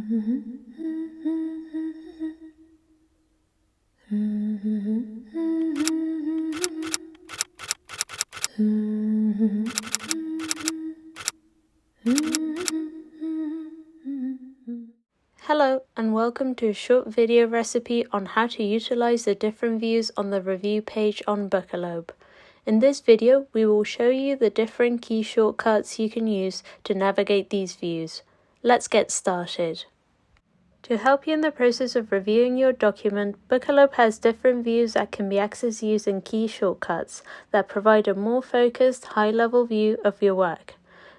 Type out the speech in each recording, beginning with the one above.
Hello and welcome to a short video recipe on how to utilize the different views on the review page on Bookalope. In this video, we will show you the different key shortcuts you can use to navigate these views. Let's get started. To help you in the process of reviewing your document, Bookalope has different views that can be accessed using key shortcuts that provide a more focused, high-level view of your work.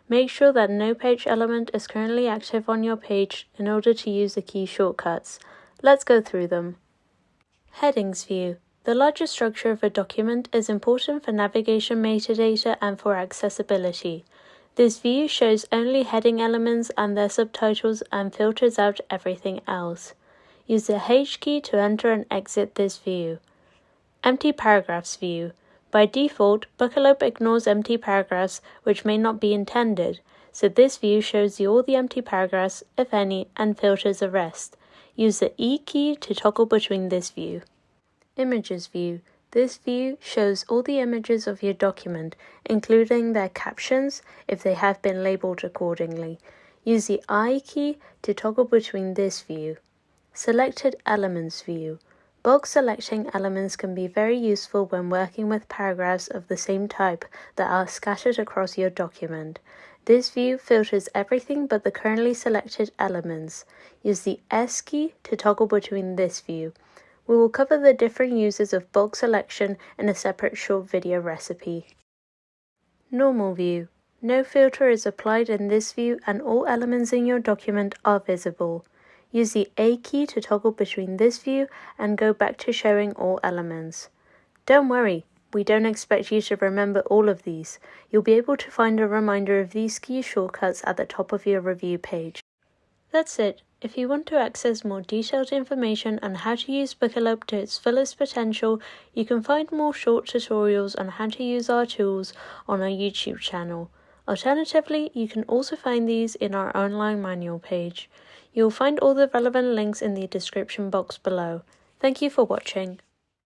Make sure that no page element is currently active on your page in order to use the key shortcuts. Let's go through them. Headings view. The larger structure of a document is important for navigation metadata and for accessibility. This view shows only heading elements and their subtitles and filters out everything else. Use the H key to enter and exit this view. Empty paragraphs view. By default, Bookalope ignores empty paragraphs which may not be intended, so this view shows you all the empty paragraphs, if any, and filters the rest. Use the E key to toggle between this view. Images view. This view shows all the images of your document, including their captions if they have been labeled accordingly. Use the I key to toggle between this view. Selected elements view. Bulk selecting elements can be very useful when working with paragraphs of the same type that are scattered across your document. This view filters everything but the currently selected elements. Use the S key to toggle between this view. We will cover the different uses of bulk selection in a separate short video recipe. Normal view. No filter is applied in this view and all elements in your document are visible. Use the A key to toggle between this view and go back to showing all elements. Don't worry, we don't expect you to remember all of these. You'll be able to find a reminder of these key shortcuts at the top of your review page. That's it. If you want to access more detailed information on how to use Bookalope to its fullest potential, you can find more short tutorials on how to use our tools on our YouTube channel. Alternatively, you can also find these in our online manual page. You will find all the relevant links in the description box below. Thank you for watching.